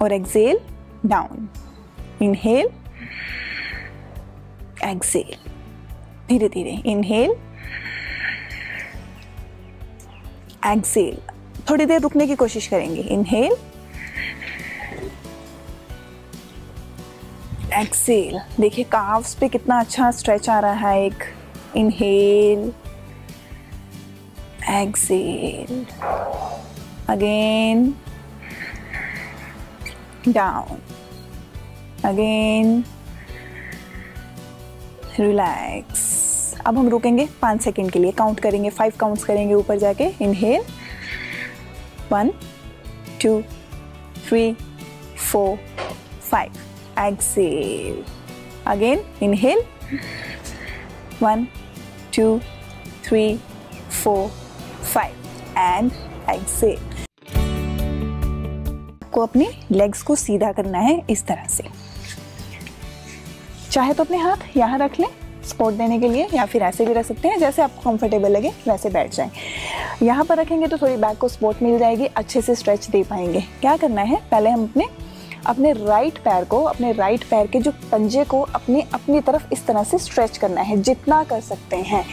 और exhale down, inhale, Excel, धीरे धीरे इनहेल, एक्सेल। थोड़ी देर रुकने की कोशिश करेंगे, इनहेल, एक्सेल। देखिए काफ्स पे कितना अच्छा स्ट्रेच आ रहा है। एक inhale, exhale, again down, again relax. अब हम रुकेंगे 5 सेकेंड के लिए, काउंट करेंगे, 5 काउंट्स करेंगे ऊपर जाके। Inhale 1 2 3 4 5, exhale, again inhale 1 2 3 4 5 and exhale. आपको अपने लेग्स को सीधा करना है इस तरह से। चाहे तो अपने हाथ यहाँ रख लें सपोर्ट देने के लिए, या फिर ऐसे भी रख सकते हैं, जैसे आपको कंफर्टेबल लगे वैसे बैठ जाएं। यहाँ पर रखेंगे तो थोड़ी बैक को सपोर्ट मिल जाएगी, अच्छे से स्ट्रेच दे पाएंगे। क्या करना है, पहले हम अपने राइट पैर को, अपने राइट पैर के जो पंजे को अपनी तरफ इस तरह से स्ट्रेच करना है, जितना कर सकते हैं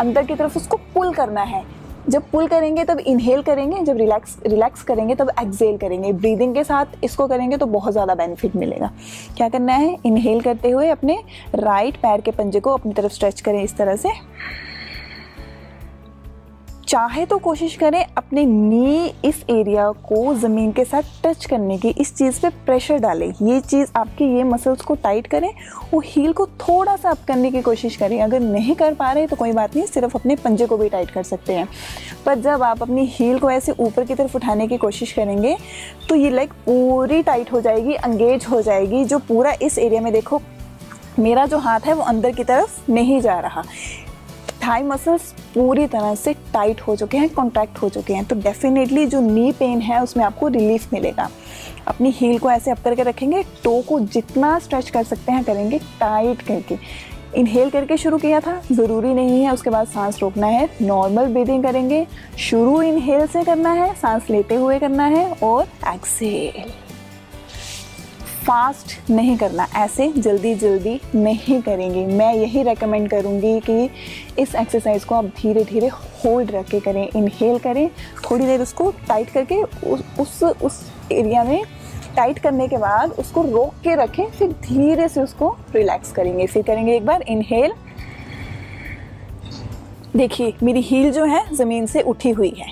अंदर की तरफ उसको पुल करना है। जब पुल करेंगे तब इनहेल करेंगे, जब रिलैक्स करेंगे तब एक्सेल करेंगे। ब्रीदिंग के साथ इसको करेंगे तो बहुत ज़्यादा बेनिफिट मिलेगा। क्या करना है, इनहेल करते हुए अपने राइट पैर के पंजे को अपनी तरफ स्ट्रेच करें इस तरह से। चाहे तो कोशिश करें अपने नी इस एरिया को ज़मीन के साथ टच करने की, इस चीज़ पे प्रेशर डालें। ये चीज़ आपके ये मसल्स को टाइट करें, वो हील को थोड़ा सा अप करने की कोशिश करें। अगर नहीं कर पा रहे तो कोई बात नहीं, सिर्फ अपने पंजे को भी टाइट कर सकते हैं। पर जब आप अपनी हील को ऐसे ऊपर की तरफ उठाने की कोशिश करेंगे तो ये लेग पूरी टाइट हो जाएगी, एंगेज हो जाएगी। जो पूरा इस एरिया में देखो मेरा जो हाथ है वो अंदर की तरफ नहीं जा रहा, थाई मसल्स पूरी तरह से टाइट हो चुके हैं, कॉन्ट्रैक्ट हो चुके हैं। तो डेफिनेटली जो नी पेन है उसमें आपको रिलीफ मिलेगा। अपनी हील को ऐसे अप करके रखेंगे, टो को जितना स्ट्रेच कर सकते हैं करेंगे टाइट करके। इनहेल करके शुरू किया था, ज़रूरी नहीं है उसके बाद सांस रोकना है। नॉर्मल ब्रीदिंग करेंगे, शुरू इनहेल से करना है, सांस लेते हुए करना है, और एक्सेल। फास्ट नहीं करना, ऐसे जल्दी जल्दी नहीं करेंगे। मैं यही रेकमेंड करूँगी कि इस एक्सरसाइज को आप धीरे धीरे होल्ड रख के करें। इनहेल करें, थोड़ी देर उसको टाइट करके उस एरिया में टाइट करने के बाद उसको रोक के रखें, फिर धीरे से उसको रिलैक्स करेंगे। फिर करेंगे एक बार इनहेल। देखिए मेरी हील जो है ज़मीन से उठी हुई है,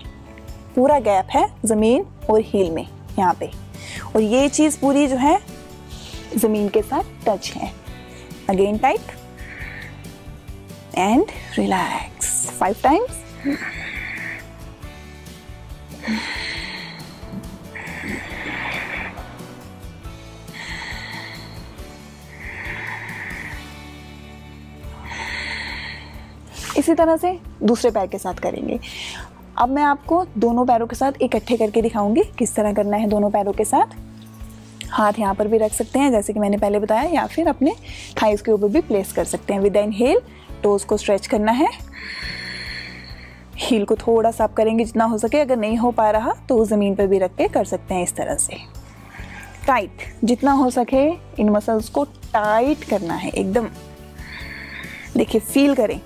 पूरा गैप है ज़मीन और हील में यहाँ पे, और ये चीज़ पूरी जो है ज़मीन के साथ टच है। Again tight and relax 5 times. इसी तरह से दूसरे पैर के साथ करेंगे। अब मैं आपको दोनों पैरों के साथ इकट्ठे करके दिखाऊंगी किस तरह करना है। दोनों पैरों के साथ हाथ यहाँ पर भी रख सकते हैं जैसे कि मैंने पहले बताया, या फिर अपने थाइस के ऊपर भी प्लेस कर सकते हैं। विद इनहेल टोज को स्ट्रेच करना है, हील को थोड़ा सा अप करेंगे जितना हो सके। अगर नहीं हो पा रहा तो ज़मीन पर भी रख के कर सकते हैं इस तरह से। टाइट जितना हो सके इन मसल्स को टाइट करना है एकदम। देखिए फील करें,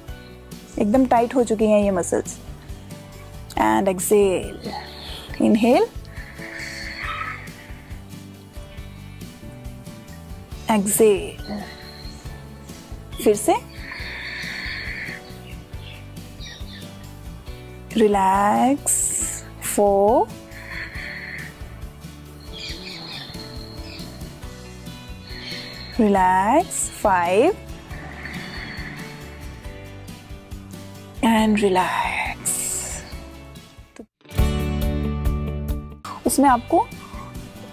एकदम टाइट हो चुकी हैं ये muscles. And exhale, inhale, exhale, फिर से रिलैक्स 4, रिलैक्स 5 एंड रिलैक्स। उसमें आपको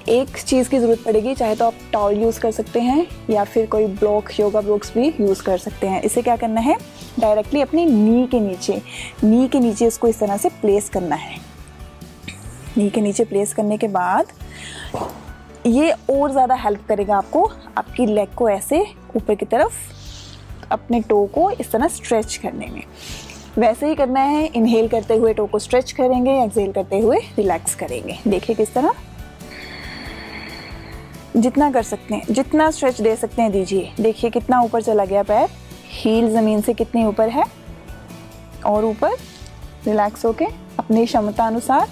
एक चीज़ की ज़रूरत पड़ेगी, चाहे तो आप टॉवल यूज़ कर सकते हैं या फिर कोई ब्लॉक, योगा ब्लॉक्स भी यूज़ कर सकते हैं। इसे क्या करना है, डायरेक्टली अपनी नी के नीचे इसको इस तरह से प्लेस करना है। नी के नीचे प्लेस करने के बाद ये और ज़्यादा हेल्प करेगा आपको आपकी लेग को ऐसे ऊपर की तरफ अपने टो को इस तरह स्ट्रेच करने में। वैसे ही करना है, इनहेल करते हुए टो को स्ट्रेच करेंगे, एक्सहेल करते हुए रिलैक्स करेंगे। देखिए किस तरह जितना कर सकते हैं, जितना स्ट्रेच दे सकते हैं दीजिए। देखिए कितना ऊपर चला गया पैर, हील ज़मीन से कितनी ऊपर है, और ऊपर रिलैक्स होके अपनी क्षमता अनुसार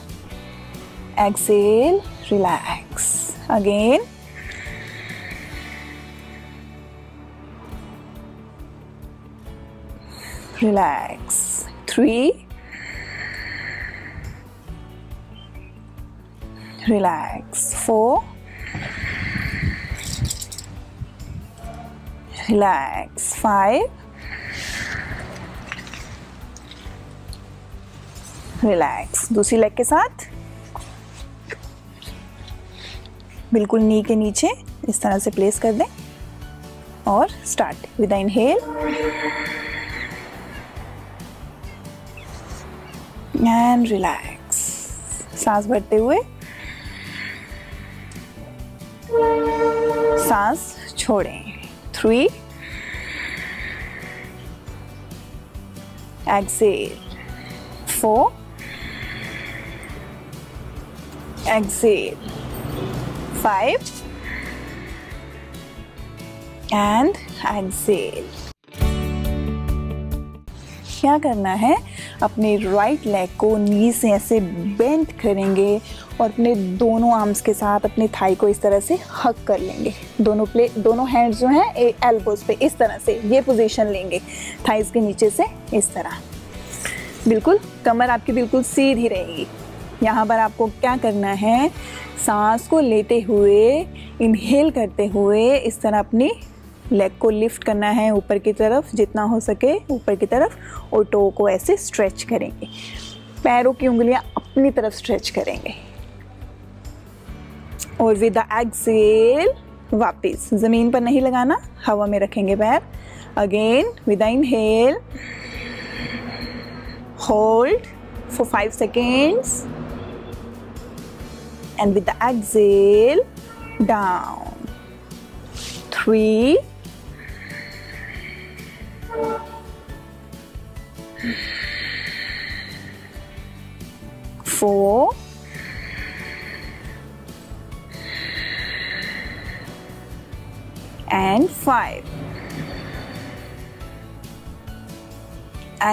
exhale, relax again, relax 3, relax 4, relax 5, relax. दूसरी लेग के साथ बिल्कुल नी के नीचे इस तरह से प्लेस कर दें और start with inhale and relax. सांस भरते हुए, सांस छोड़ें। 3, एक्सेल 4, एक्सेल 5 एंड एक्सेल। क्या करना है, अपने राइट लेग को नी से ऐसे बेंड करेंगे और अपने दोनों आर्म्स के साथ अपने थाई को इस तरह से हग कर लेंगे। दोनों हैंड्स जो हैं एल्बोज पे इस तरह से ये पोजीशन लेंगे, थाइस के नीचे से इस तरह। बिल्कुल कमर आपकी बिल्कुल सीधी रहेगी। यहाँ पर आपको क्या करना है, सांस को लेते हुए, इनहेल करते हुए इस तरह अपनी लेग को लिफ्ट करना है ऊपर की तरफ, जितना हो सके ऊपर की तरफ, और टो को ऐसे स्ट्रेच करेंगे। पैरों की उंगलियां अपनी तरफ स्ट्रेच करेंगे और विद द एक्सेल वापस ज़मीन पर नहीं लगाना, हवा में रखेंगे पैर। Again with the inhale hold for 5 seconds and with the exhale down 3 4 and 5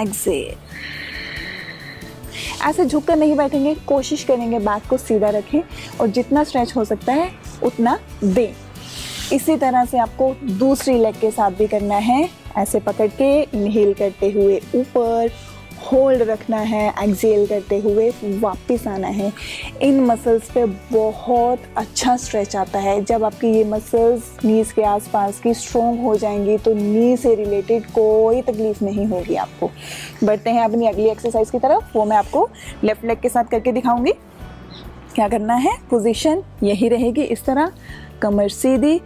exhale। ऐसे झुककर नहीं बैठेंगे, कोशिश करेंगे बैक को सीधा रखें और जितना स्ट्रेच हो सकता है उतना दें। इसी तरह से आपको दूसरी लेग के साथ भी करना है। ऐसे पकड़ के इनहेल करते हुए ऊपर, होल्ड रखना है, एक्सेल करते हुए वापस आना है। इन मसल्स पे बहुत अच्छा स्ट्रेच आता है। जब आपकी ये मसल्स नीज़ के आसपास की स्ट्रॉन्ग हो जाएंगी तो नी से रिलेटेड कोई तकलीफ नहीं होगी आपको। बढ़ते हैं अपनी अगली एक्सरसाइज की तरफ, वो मैं आपको लेफ्ट लेग के साथ करके दिखाऊंगी। क्या करना है, पोजीशन यही रहेगी इस तरह, कमर सीधी।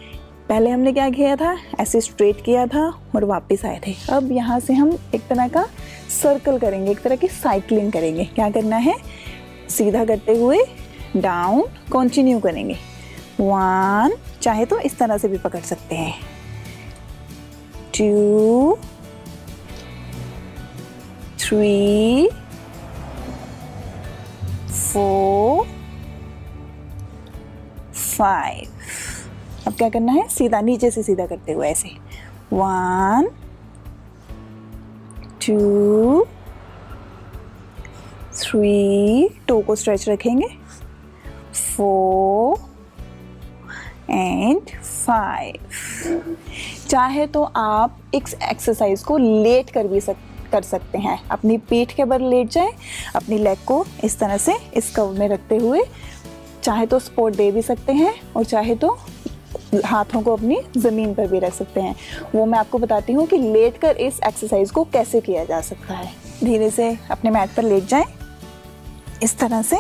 पहले हमने क्या किया था, ऐसे स्ट्रेट किया था और वापस आए थे। अब यहाँ से हम एक तरह का सर्कल करेंगे, एक तरह की साइक्लिंग करेंगे। क्या करना है, सीधा करते हुए डाउन कंटिन्यू करेंगे। 1, चाहे तो इस तरह से भी पकड़ सकते हैं, 2, 3, 4, 5। अब क्या करना है, सीधा नीचे से सीधा करते हुए ऐसे 1, 2, 3, टो को स्ट्रेच रखेंगे, 4 एंड 5। चाहे तो आप इस एक्सरसाइज को लेट कर भी कर सकते हैं। अपनी पीठ के बल लेट जाएं, अपनी लेग को इस तरह से इस कर्व में रखते हुए, चाहे तो सपोर्ट दे भी सकते हैं और चाहे तो हाथों को अपनी ज़मीन पर भी रख सकते हैं। वो मैं आपको बताती हूँ कि लेट कर इस एक्सरसाइज को कैसे किया जा सकता है। धीरे से अपने मैट पर लेट जाएं, इस तरह से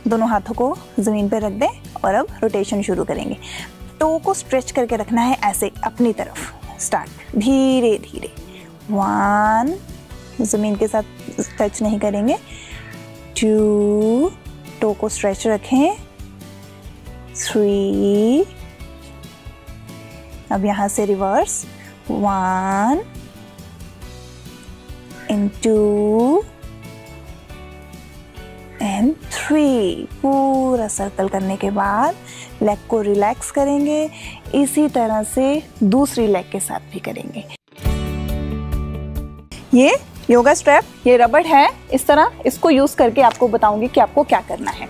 दोनों हाथों को ज़मीन पर रख दें और अब रोटेशन शुरू करेंगे। टो को स्ट्रेच करके रखना है ऐसे अपनी तरफ। स्टार्ट धीरे धीरे, 1, ज़मीन के साथ टच नहीं करेंगे, 2, टो को स्ट्रेच रखें, 3, अब यहाँ से रिवर्स, 1 and 2 and 3। 3। पूरा सर्कल करने के बाद लेग को रिलैक्स करेंगे। इसी तरह से दूसरी लेग के साथ भी करेंगे। ये योगा स्ट्रैप, ये रबड़ है, इस तरह इसको यूज़ करके आपको बताऊंगी कि आपको क्या करना है।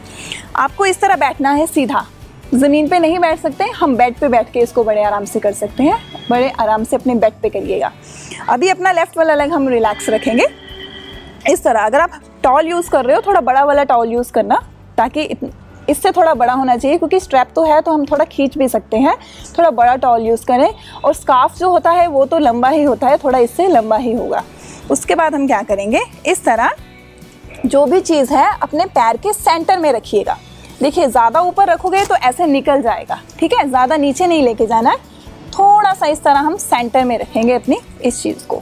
आपको इस तरह बैठना है सीधा, ज़मीन पे नहीं बैठ सकते, हम बेड पे बैठ के इसको बड़े आराम से कर सकते हैं। बड़े आराम से अपने बेड पे करिएगा। अभी अपना लेफ्ट वाला लेग हम रिलैक्स रखेंगे इस तरह। अगर आप टॉल यूज़ कर रहे हो, थोड़ा बड़ा वाला टॉल यूज़ करना, ताकि इससे थोड़ा बड़ा होना चाहिए, क्योंकि स्ट्रैप तो है तो हम थोड़ा खींच भी सकते हैं। थोड़ा बड़ा टॉल यूज़ करें। और स्कार्फ जो होता है वो तो लंबा ही होता है, थोड़ा इससे लंबा ही होगा। उसके बाद हम क्या करेंगे, इस तरह जो भी चीज़ है अपने पैर के सेंटर में रखिएगा। देखिए, ज़्यादा ऊपर रखोगे तो ऐसे निकल जाएगा, ठीक है, ज़्यादा नीचे नहीं लेके जाना है। थोड़ा सा इस तरह हम सेंटर में रखेंगे अपनी इस चीज़ को।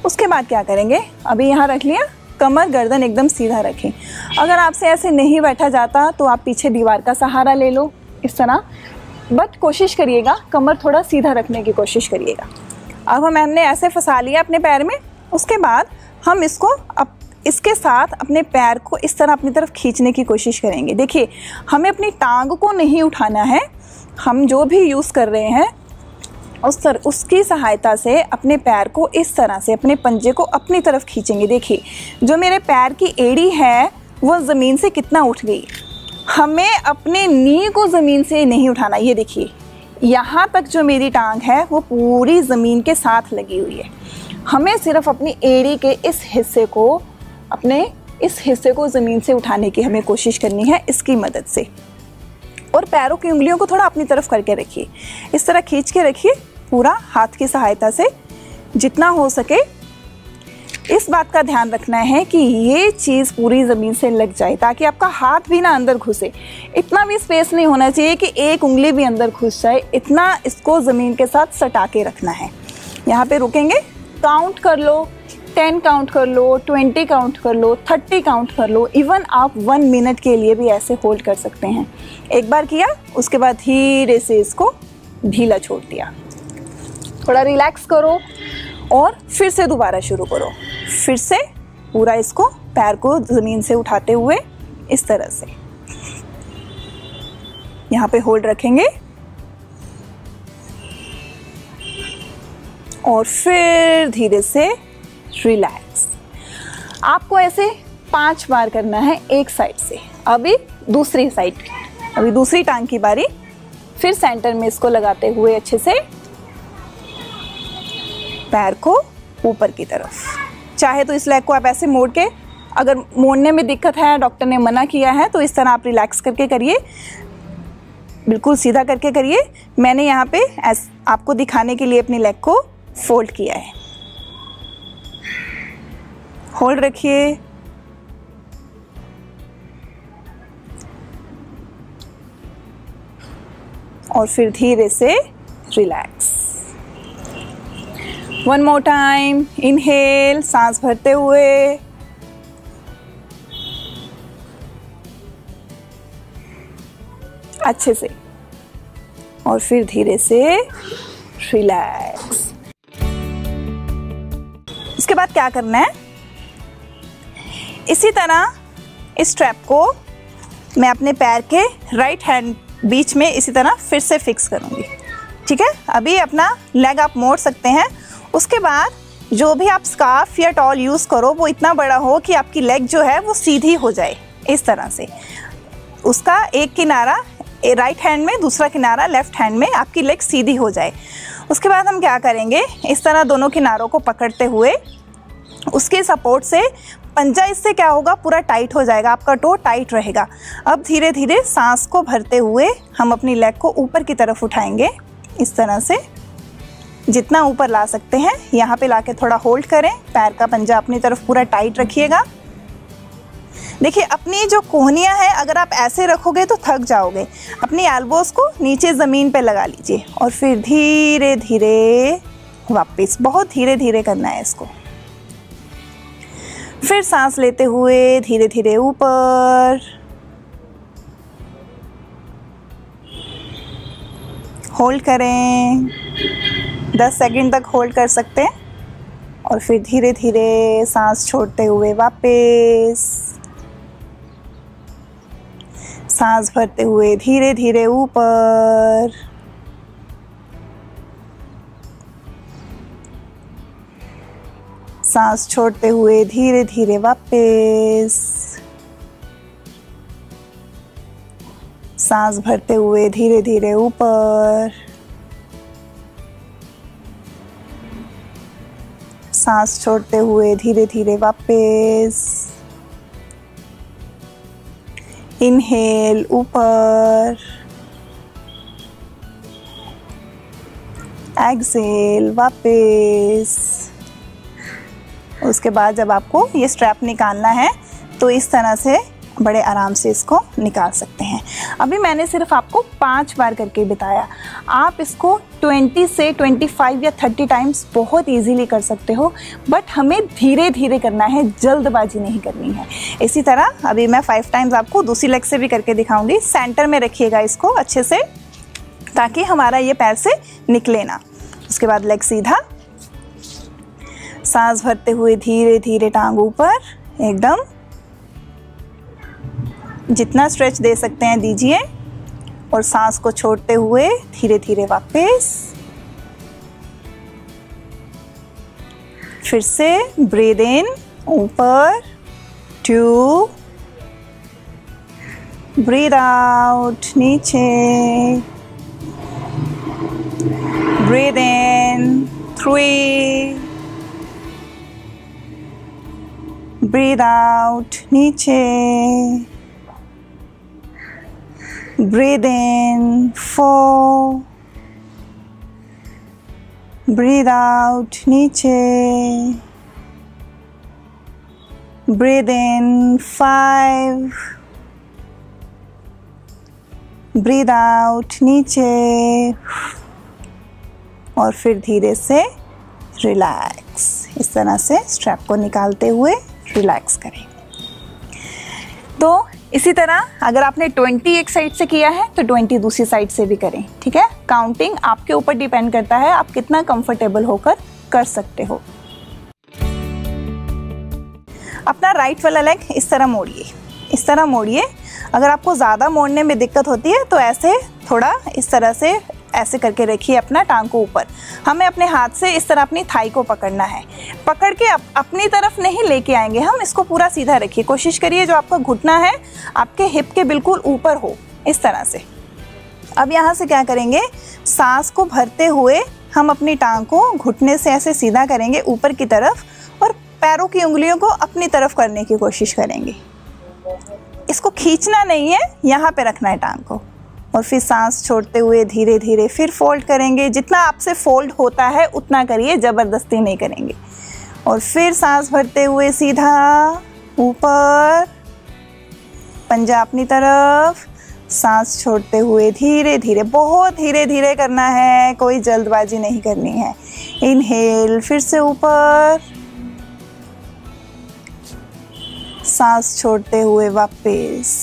उसके बाद क्या करेंगे, अभी यहाँ रख लिया, कमर गर्दन एकदम सीधा रखें। अगर आपसे ऐसे नहीं बैठा जाता तो आप पीछे दीवार का सहारा ले लो इस तरह, बट कोशिश करिएगा कमर थोड़ा सीधा रखने की कोशिश करिएगा। अब हमने ऐसे फंसा लिया अपने पैर में। उसके बाद हम इसके साथ अपने पैर को इस तरह अपनी तरफ खींचने की कोशिश करेंगे। देखिए, हमें अपनी टांग को नहीं उठाना है, हम जो भी यूज़ कर रहे हैं उसकी सहायता से अपने पैर को इस तरह से, अपने पंजे को अपनी तरफ खींचेंगे। देखिए, जो मेरे पैर की एड़ी है वो ज़मीन से कितना उठ गई। हमें अपने नी को ज़मीन से नहीं उठाना। ये देखिए, यहाँ तक जो मेरी टांग है वो पूरी ज़मीन के साथ लगी हुई है। हमें सिर्फ अपनी एड़ी के इस हिस्से को ज़मीन से उठाने की हमें कोशिश करनी है इसकी मदद से। और पैरों की उंगलियों को थोड़ा अपनी तरफ करके रखिए, इस तरह खींच के रखिए पूरा हाथ की सहायता से जितना हो सके। इस बात का ध्यान रखना है कि ये चीज़ पूरी ज़मीन से लग जाए, ताकि आपका हाथ भी ना अंदर घुसे। इतना भी स्पेस नहीं होना चाहिए कि एक उंगली भी अंदर घुस जाए, इतना इसको ज़मीन के साथ सटा के रखना है। यहाँ पे रुकेंगे, काउंट कर लो, 10 काउंट कर लो, 20 काउंट कर लो, 30 काउंट कर लो। इवन आप 1 मिनट के लिए भी ऐसे होल्ड कर सकते हैं। एक बार किया, उसके बाद धीरे से इसको ढीला छोड़ दिया। थोड़ा रिलैक्स करो और फिर से दोबारा शुरू करो। फिर से पूरा इसको, पैर को ज़मीन से उठाते हुए इस तरह से यहाँ पे होल्ड रखेंगे और फिर धीरे से रिलैक्स। आपको ऐसे 5 बार करना है एक साइड से। अभी दूसरी साइड, अभी दूसरी टांग की बारी। फिर सेंटर में इसको लगाते हुए अच्छे से पैर को ऊपर की तरफ। चाहे तो इस लेग को आप ऐसे मोड़ के, अगर मोड़ने में दिक्कत है, डॉक्टर ने मना किया है, तो इस तरह आप रिलैक्स करके करिए, बिल्कुल सीधा करके करिए। मैंने यहाँ पे आपको दिखाने के लिए अपनी लेग को फोल्ड किया है। होल्ड रखिए, और फिर धीरे से रिलैक्स। 1 मोर टाइम, इनहेल, सांस भरते हुए, अच्छे से, और फिर धीरे से रिलैक्स। इसके बाद क्या करना है, इसी तरह इस स्ट्रैप को मैं अपने पैर के राइट हैंड बीच में इसी तरह फिर से फिक्स करूँगी। ठीक है, अभी अपना लेग आप मोड़ सकते हैं। उसके बाद जो भी आप स्कार्फ या टॉल यूज़ करो वो इतना बड़ा हो कि आपकी लेग जो है वो सीधी हो जाए इस तरह से। उसका एक किनारा राइट हैंड में, दूसरा किनारा लेफ्ट हैंड में, आपकी लेग सीधी हो जाए। उसके बाद हम क्या करेंगे, इस तरह दोनों किनारों को पकड़ते हुए उसके सपोर्ट से पंजा, इससे क्या होगा, पूरा टाइट हो जाएगा, आपका टो टाइट रहेगा। अब धीरे धीरे सांस को भरते हुए हम अपनी लेग को ऊपर की तरफ उठाएंगे इस तरह से, जितना ऊपर ला सकते हैं। यहाँ पे लाके थोड़ा होल्ड करें, पैर का पंजा अपनी तरफ पूरा टाइट रखिएगा। देखिए, अपनी जो कोहनियाँ हैं अगर आप ऐसे रखोगे तो थक जाओगे। अपनी एल्बोज को नीचे ज़मीन पे लगा लीजिए और फिर धीरे धीरे वापस, बहुत धीरे धीरे करना है इसको। फिर सांस लेते हुए धीरे धीरे ऊपर, होल्ड करें, 10 सेकंड तक होल्ड कर सकते हैं, और फिर धीरे धीरे सांस छोड़ते हुए वापस। सांस भरते हुए धीरे धीरे ऊपर, सांस छोड़ते हुए धीरे धीरे वापस, सांस भरते हुए धीरे धीरे ऊपर, सांस छोड़ते हुए धीरे धीरे वापस। इनहेल ऊपर, एक्सहेल वापस। उसके बाद जब आपको ये स्ट्रैप निकालना है तो इस तरह से बड़े आराम से इसको निकाल सकते हैं। अभी मैंने सिर्फ आपको 5 बार करके बताया, आप इसको 20 से 25 या 30 टाइम्स बहुत इजीली कर सकते हो, बट हमें धीरे धीरे करना है, जल्दबाजी नहीं करनी है। इसी तरह अभी मैं 5 टाइम्स आपको दूसरी लेग से भी करके दिखाऊंगी। सेंटर में रखिएगा इसको अच्छे से, ताकि हमारा ये पैर से निकले ना। उसके बाद लेग सीधा, सांस भरते हुए धीरे धीरे टांग ऊपर, एकदम जितना स्ट्रेच दे सकते हैं दीजिए, और सांस को छोड़ते हुए धीरे धीरे वापस। फिर से ब्रीद इन ऊपर, 2, ब्रीद आउट नीचे, ब्रीद इन 3, ब्रीद आउट नीचे, ब्रीद इन 4, ब्रीद आउट नीचे, ब्रीद इन 5, ब्रीद आउट नीचे, और फिर धीरे से रिलैक्स। इस तरह से स्ट्रैप को निकालते हुए रिलैक्स करें। तो इसी तरह अगर आपने 20 एक साइड से किया है तो 20 दूसरी साइड से भी करें, ठीक है। काउंटिंग आपके ऊपर डिपेंड करता है, आप कितना कंफर्टेबल होकर कर सकते हो। अपना राइट वाला लेग इस तरह मोड़िए, इस तरह मोड़िए। अगर आपको ज़्यादा मोड़ने में दिक्कत होती है तो ऐसे थोड़ा इस तरह से ऐसे करके रखिए अपना टांग को ऊपर। हमें अपने हाथ से इस तरह अपनी थाई को पकड़ना है, पकड़ के अपनी तरफ नहीं लेके आएंगे हम, इसको पूरा सीधा रखिए। कोशिश करिए जो आपका घुटना है आपके हिप के बिल्कुल ऊपर हो, इस तरह से। अब यहाँ से क्या करेंगे, सांस को भरते हुए हम अपनी टांग को घुटने से ऐसे सीधा करेंगे ऊपर की तरफ, और पैरों की उंगलियों को अपनी तरफ करने की कोशिश करेंगे। इसको खींचना नहीं है, यहाँ पे रखना है टांग को। और फिर सांस छोड़ते हुए धीरे धीरे फिर फोल्ड करेंगे। जितना आपसे फोल्ड होता है उतना करिए, ज़बरदस्ती नहीं करेंगे। और फिर सांस भरते हुए सीधा ऊपर, पंजा अपनी तरफ, सांस छोड़ते हुए धीरे धीरे, बहुत धीरे धीरे करना है, कोई जल्दबाजी नहीं करनी है। इनहेल, फिर से ऊपर, सांस छोड़ते हुए वापस,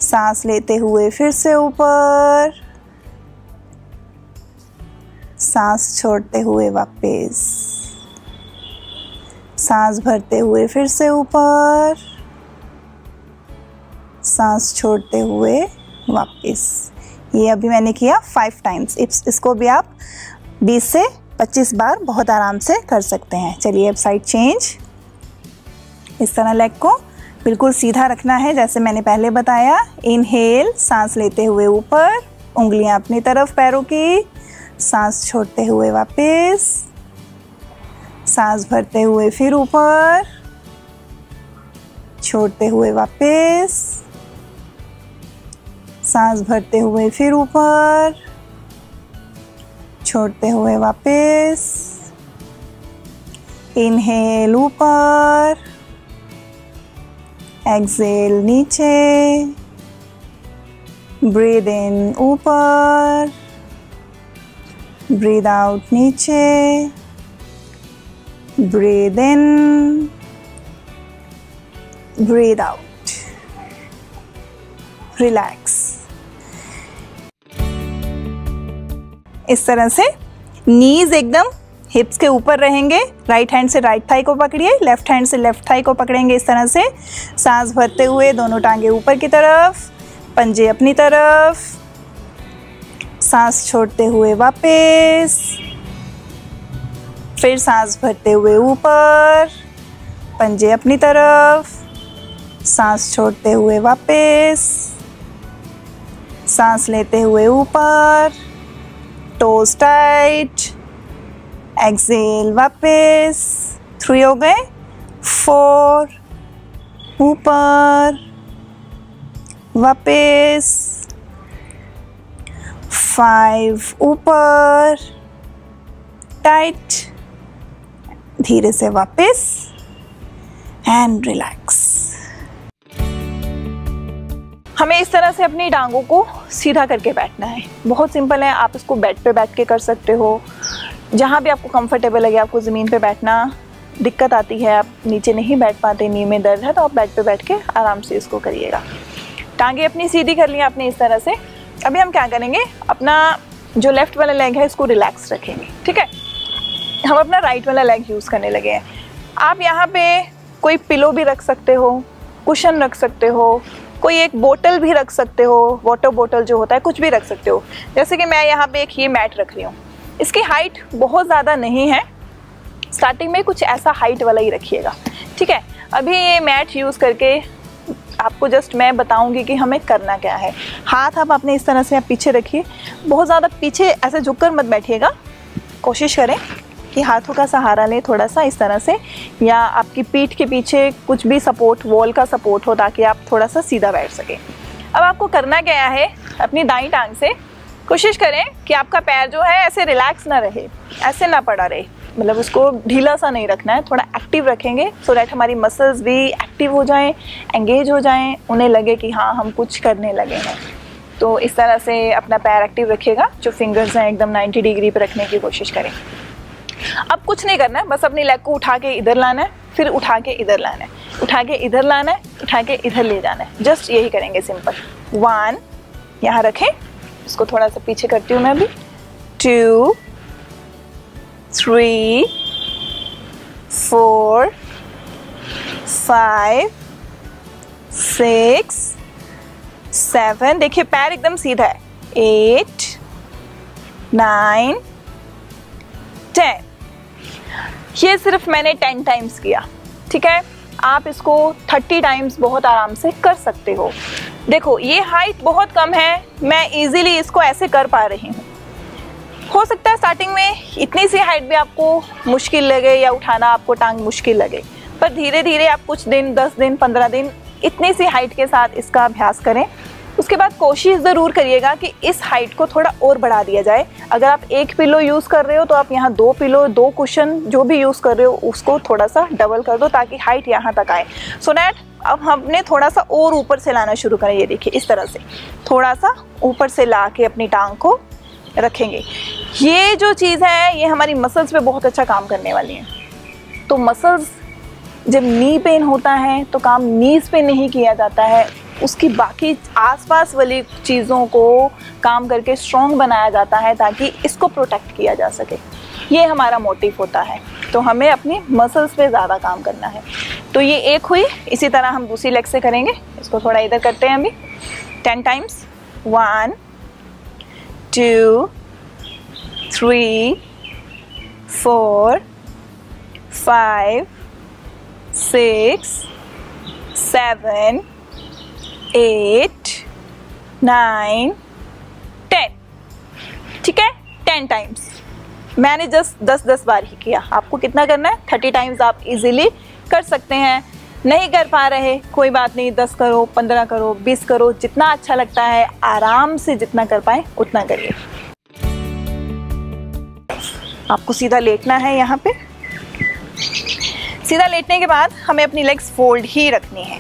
सांस लेते हुए फिर से ऊपर, सांस छोड़ते हुए वापस, सांस भरते हुए फिर से ऊपर, सांस छोड़ते हुए वापस। ये अभी मैंने किया 5 टाइम्स। इसको भी आप 20 से 25 बार बहुत आराम से कर सकते हैं। चलिए अब साइड चेंज। इस तरह लेग को बिल्कुल सीधा रखना है जैसे मैंने पहले बताया। इनहेल, सांस लेते हुए ऊपर, उंगलियां अपनी तरफ पैरों की, सांस छोड़ते हुए वापस, सांस भरते हुए फिर ऊपर, छोड़ते हुए वापस, सांस भरते हुए फिर ऊपर, छोड़ते हुए वापस। इनहेल ऊपर, एक्सहेल नीचे, ब्रीद इन ऊपर, ब्रीद आउट नीचे, breathe in, breathe out, relax. इस तरह से नीज एकदम हिप्स के ऊपर रहेंगे, राइट हैंड से राइट थाई को पकड़िए, लेफ्ट हैंड से लेफ्ट थाई को पकड़ेंगे इस तरह से। सांस भरते हुए दोनों टांगे ऊपर की तरफ, पंजे अपनी तरफ, सांस छोड़ते हुए वापस, फिर सांस भरते हुए ऊपर, पंजे अपनी तरफ, सांस छोड़ते हुए वापस, सांस लेते हुए ऊपर, टोज टाइट, एक्सेल वापस। 3 हो गए, 4 ऊपर वापस, 5 ऊपर टाइट, धीरे से वापस एंड रिलैक्स। हमें इस तरह से अपनी टांगों को सीधा करके बैठना है। बहुत सिंपल है, आप इसको बेड पे बैठ के कर सकते हो, जहाँ भी आपको कंफर्टेबल लगे। आपको ज़मीन पे बैठना दिक्कत आती है, आप नीचे नहीं बैठ पाते, नी में दर्द है, तो आप बेड पे बैठ के आराम से इसको करिएगा। टांगे अपनी सीधी कर ली आपने इस तरह से। अभी हम क्या करेंगे, अपना जो लेफ़्ट वाला लेग है इसको रिलैक्स रखेंगे, ठीक है। हम अपना राइट वाला लेग यूज़ करने लगे हैं। आप यहाँ पे कोई पिलो भी रख सकते हो, कुशन रख सकते हो, कोई एक बोतल भी रख सकते हो, वाटर बोतल जो होता है, कुछ भी रख सकते हो। जैसे कि मैं यहाँ पे एक ये मैट रख रही हूँ, इसकी हाइट बहुत ज़्यादा नहीं है, स्टार्टिंग में कुछ ऐसा हाइट वाला ही रखिएगा, ठीक है। अभी ये मैट यूज़ करके आपको जस्ट मैं बताऊंगी कि हमें करना क्या है। हाथ आप अपने इस तरह से आप पीछे रखिए, बहुत ज़्यादा पीछे ऐसे झुककर मत बैठिएगा, कोशिश करें कि हाथों का सहारा लें थोड़ा सा इस तरह से, या आपकी पीठ के पीछे कुछ भी सपोर्ट, वॉल का सपोर्ट हो, ताकि आप थोड़ा सा सीधा बैठ सकें। अब आपको करना क्या है, अपनी दाईं टांग से कोशिश करें कि आपका पैर जो है ऐसे रिलैक्स ना रहे, ऐसे ना पड़ा रहे, मतलब उसको ढीला सा नहीं रखना है, थोड़ा एक्टिव रखेंगे सो दैट हमारी मसल्स भी एक्टिव हो जाएं, एंगेज हो जाएं, उन्हें लगे कि हाँ हम कुछ करने लगे हैं। तो इस तरह से अपना पैर एक्टिव रखिएगा, जो फिंगर्स हैं एकदम 90 डिग्री पर रखने की कोशिश करें। अब कुछ नहीं करना है, बस अपनी लेग को उठा के इधर लाना है, फिर उठा के इधर लाना है, उठा के इधर लाना है, उठा के इधर ले जाना है। जस्ट यही करेंगे, सिंपल। 1 यहाँ रखें, इसको थोड़ा सा पीछे करती हूँ मैं अभी। 2 3 4 5 6 7, देखिए पैर एकदम सीधा है। 8 9 10। ये सिर्फ मैंने 10 टाइम्स किया, ठीक है। आप इसको 30 टाइम्स बहुत आराम से कर सकते हो। देखो ये हाइट बहुत कम है, मैं इजीली इसको ऐसे कर पा रही हूँ। हो सकता है स्टार्टिंग में इतनी सी हाइट भी आपको मुश्किल लगे या उठाना आपको टांग मुश्किल लगे, पर धीरे धीरे आप कुछ दिन, 10 दिन, 15 दिन इतनी सी हाइट के साथ इसका अभ्यास करें। उसके बाद कोशिश ज़रूर करिएगा कि इस हाइट को थोड़ा और बढ़ा दिया जाए। अगर आप 1 पिलो यूज़ कर रहे हो तो आप यहाँ 2 पिलो, 2 कुशन जो भी यूज़ कर रहे हो उसको थोड़ा सा डबल कर दो, ताकि हाइट यहाँ तक आए। सो दैट अब हमने थोड़ा सा और ऊपर से लाना शुरू करें। ये देखिए इस तरह से थोड़ा सा ऊपर से ला के अपनी टांग को रखेंगे। ये जो चीज़ है ये हमारी मसल्स पे बहुत अच्छा काम करने वाली है। तो मसल्स जब नी पेन होता है तो काम नीज पे नहीं किया जाता है, उसकी बाकी आसपास वाली चीज़ों को काम करके स्ट्रॉन्ग बनाया जाता है, ताकि इसको प्रोटेक्ट किया जा सके। ये हमारा मोटिव होता है। तो हमें अपनी मसल्स पे ज़्यादा काम करना है। तो ये एक हुई, इसी तरह हम दूसरी लेग से करेंगे। इसको थोड़ा इधर करते हैं अभी 10 टाइम्स। 1 2 3 4 5 6 7 8 9 10, ठीक है। 10 टाइम्स मैंने जस्ट 10-10 बार ही किया। आपको कितना करना है? 30 टाइम्स आप इजीली कर सकते हैं। नहीं कर पा रहे कोई बात नहीं, 10 करो, 15 करो, 20 करो, जितना अच्छा लगता है आराम से जितना कर पाए उतना करिए। आपको सीधा लेटना है। यहाँ पे सीधा लेटने के बाद हमें अपनी लेग्स फोल्ड ही रखनी है,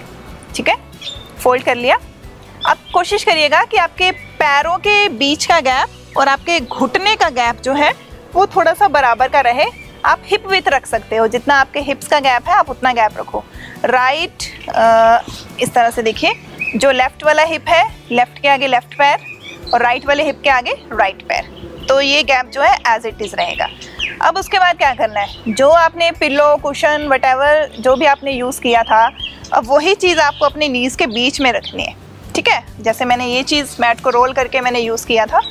ठीक है। फोल्ड कर लिया। अब कोशिश करिएगा कि आपके पैरों के बीच का गैप और आपके घुटने का गैप जो है वो थोड़ा सा बराबर का रहे। आप हिप विड्थ रख सकते हो, जितना आपके हिप्स का गैप है आप उतना गैप रखो। राइट इस तरह से देखिए, जो लेफ्ट वाला हिप है लेफ्ट के आगे लेफ्ट पैर और राइट वाले हिप के आगे राइट पैर, तो ये गैप जो है एज इट इज़ रहेगा। अब उसके बाद क्या करना है, जो आपने पिलो, कुशन, वटेवर जो भी आपने यूज़ किया था, अब वही चीज़ आपको अपने नीज़ के बीच में रखनी है। ठीक है, जैसे मैंने ये चीज़ मैट को रोल करके मैंने यूज़ किया था,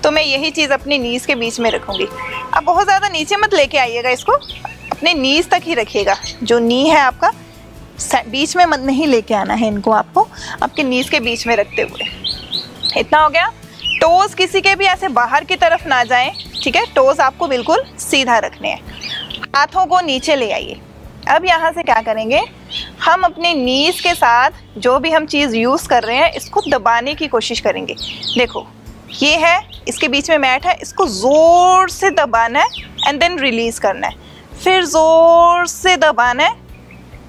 तो मैं यही चीज़ अपनी नीज़ के बीच में रखूँगी। अब बहुत ज़्यादा नीचे मत लेके आइएगा, इसको अपने नीज़ तक ही रखिएगा। जो नी है आपका, बीच में मत नहीं लेके आना है इनको, आपको आपके नीज़ के बीच में रखते हुए। इतना हो गया। टोज़ किसी के भी ऐसे बाहर की तरफ ना जाएं, ठीक है, टोज़ आपको बिल्कुल सीधा रखने हैं। हाथों को नीचे ले आइए। अब यहाँ से क्या करेंगे, हम अपने नीज़ के साथ जो भी हम चीज़ यूज़ कर रहे हैं इसको दबाने की कोशिश करेंगे। देखो ये है, इसके बीच में मैट है, इसको ज़ोर से दबाना है एंड देन रिलीज़ करना है, फिर ज़ोर से दबाना है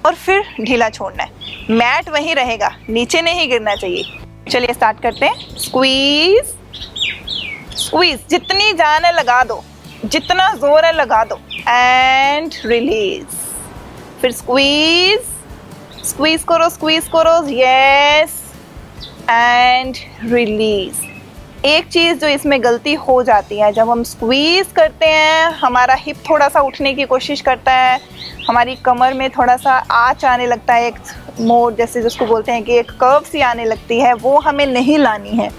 और फिर ढीला छोड़ना है। मैट वहीं रहेगा, नीचे नहीं गिरना चाहिए। चलिए स्टार्ट करते हैं। स्क्वीज़ स्क्वीज़, जितनी जान है लगा दो, जितना ज़ोर है लगा दो एंड रिलीज़। फिर स्क्वीज़ स्क्वीज़ करो, यस, एंड रिलीज़। एक चीज़ जो इसमें गलती हो जाती है, जब हम स्क्वीज़ करते हैं हमारा हिप थोड़ा सा उठने की कोशिश करता है, हमारी कमर में थोड़ा सा आँच आने लगता है, एक मोड़ जैसे जिसको बोलते हैं कि एक कर्व सी आने लगती है, वो हमें नहीं लानी है।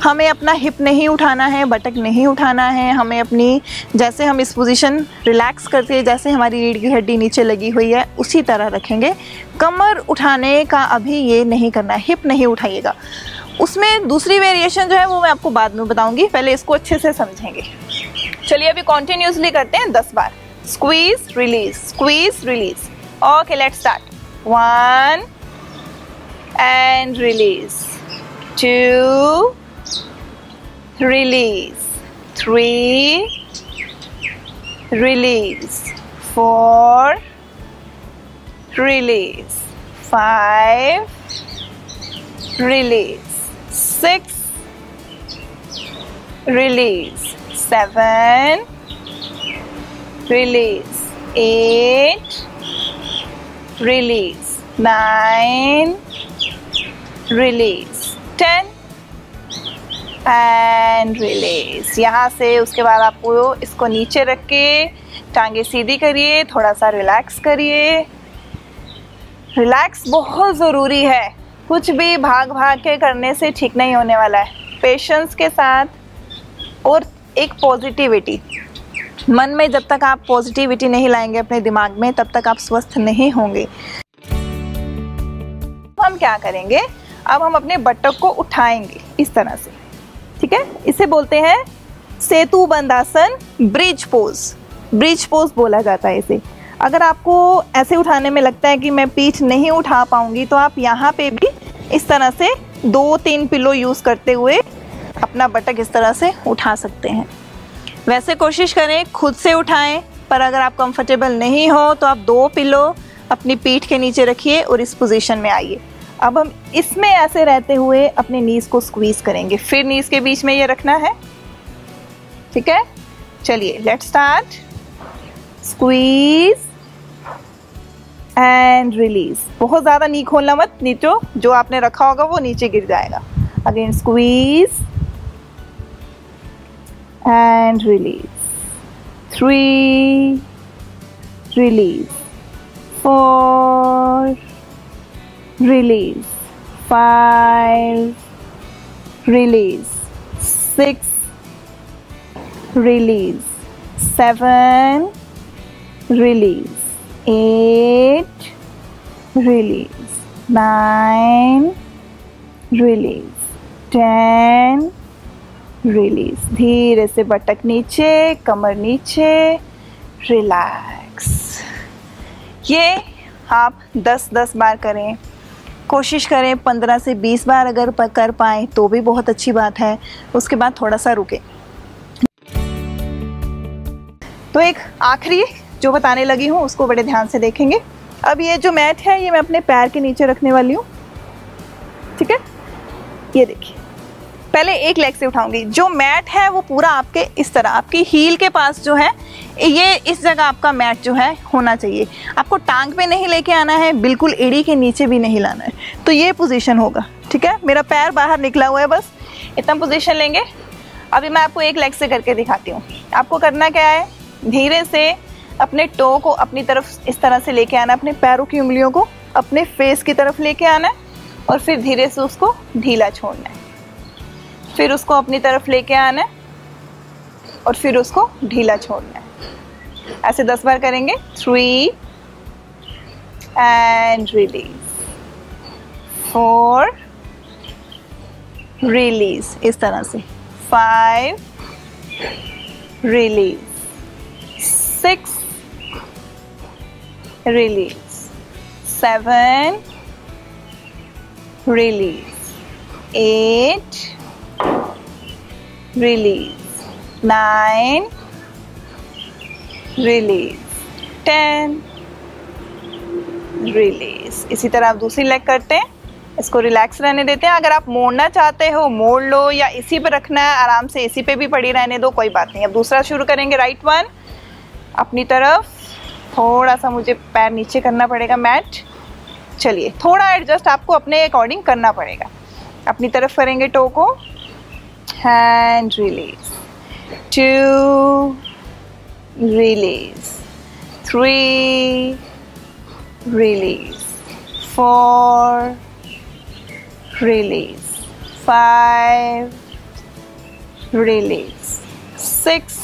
हमें अपना हिप नहीं उठाना है, बटक नहीं उठाना है, हमें अपनी, जैसे हम इस पोजीशन रिलैक्स करते हैं, जैसे हमारी रीढ़ की हड्डी नीचे लगी हुई है उसी तरह रखेंगे। कमर उठाने का अभी ये नहीं करना है, हिप नहीं उठाइएगा। उसमें दूसरी वेरिएशन जो है वो मैं आपको बाद में बताऊंगी, पहले इसको अच्छे से समझेंगे। चलिए अभी कॉन्टिन्यूसली करते हैं 10 बार। Squeeze release, squeeze release. Okay, let's start. 1 and release, 2 release, 3 release, 4 release, 5 release, 6 release, 7 release, 8 release, 9 release, 10 and release. यहाँ से उसके बाद आपको इसको नीचे रख के टांगे सीधी करिए, थोड़ा सा रिलैक्स करिए। रिलैक्स बहुत ज़रूरी है, कुछ भी भाग भाग के करने से ठीक नहीं होने वाला है। पेशेंस के साथ और एक पॉजिटिविटी मन में, जब तक आप पॉजिटिविटी नहीं लाएंगे अपने दिमाग में तब तक आप स्वस्थ नहीं होंगे। हम क्या करेंगे, अब हम अपने बटक को उठाएंगे इस तरह से, ठीक है। इसे बोलते हैं सेतु बंदासन, ब्रिज पोज। ब्रिज पोज बोला जाता है इसे। अगर आपको ऐसे उठाने में लगता है कि मैं पीठ नहीं उठा पाऊंगी, तो आप यहाँ पे भी इस तरह से 2-3 पिलो यूज़ करते हुए अपना बटक इस तरह से उठा सकते हैं। वैसे कोशिश करें खुद से उठाएं, पर अगर आप कंफर्टेबल नहीं हो तो आप 2 पिलो अपनी पीठ के नीचे रखिए और इस पोजीशन में आइए। अब हम इसमें ऐसे रहते हुए अपने नीज़ को स्क्वीज करेंगे, फिर नीज़ के बीच में ये रखना है, ठीक है। चलिए let's start. Squeeze and release. बहुत ज़्यादा नी खोलना मत, नीचे जो आपने रखा होगा वो नीचे गिर जाएगा। Again squeeze and release, 3 release, 4 release, 5 release, 6 release, 7 release, 8 release, 9 release, 10 release। धीरे से बटक नीचे, कमर नीचे, रिलैक्स। ये आप 10-10 बार करें, कोशिश करें 15 से 20 बार अगर कर पाएँ तो भी बहुत अच्छी बात है। उसके बाद थोड़ा सा रुके। तो एक आखिरी जो बताने लगी हूँ उसको बड़े ध्यान से देखेंगे। अब ये जो मैट है ये मैं अपने पैर के नीचे रखने वाली हूँ, ठीक है। ये देखिए, पहले एक लेग से उठाऊंगी। जो मैट है वो पूरा आपके इस तरह, आपकी हील के पास जो है, ये इस जगह आपका मैट जो है होना चाहिए। आपको टांग पे नहीं लेके आना है, बिल्कुल एड़ी के नीचे भी नहीं लाना है। तो ये पोजीशन होगा, ठीक है। मेरा पैर बाहर निकला हुआ है, बस इतना पोजीशन लेंगे। अभी मैं आपको एक लेग से करके दिखाती हूँ। आपको करना क्या है, धीरे से अपने टो को अपनी तरफ इस तरह से लेके आना, अपने पैरों की उंगलियों को अपने फेस की तरफ लेके आना है और फिर धीरे से उसको ढीला छोड़ना है। फिर उसको अपनी तरफ लेके आना है और फिर उसको ढीला छोड़ना है। ऐसे 10 बार करेंगे। 3 एंड रिलीज, 4 रिलीज, इस तरह से 5 release, 6 release, 7 release, 8 release, 9 release, 10 release. इसी तरह आप दूसरी लेग करते हैं, इसको रिलैक्स रहने देते हैं। अगर आप मोड़ना चाहते हो मोड़ लो, या इसी पे रखना है आराम से इसी पे भी पड़ी रहने दो, कोई बात नहीं। अब दूसरा शुरू करेंगे। राइट वन अपनी तरफ, थोड़ा सा मुझे पैर नीचे करना पड़ेगा मैट। चलिए थोड़ा एडजस्ट आपको अपने अकॉर्डिंग करना पड़ेगा। अपनी तरफ करेंगे टो को, hand release, 2 release, 3 release, 4 release, 5 release, 6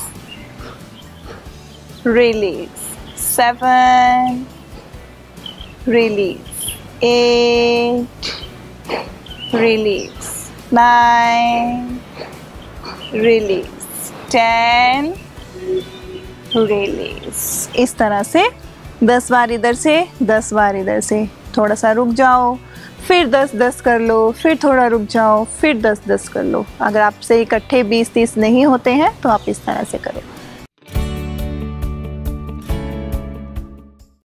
release, 7 release, 8 release, 9 release, 10 release. इस तरह से 10 बार इधर से 10 बार इधर से। थोड़ा सा रुक जाओ, फिर 10-10 कर लो, फिर थोड़ा रुक जाओ, फिर 10-10 कर लो। अगर आपसे इकट्ठे 20-30 नहीं होते हैं तो आप इस तरह से करें।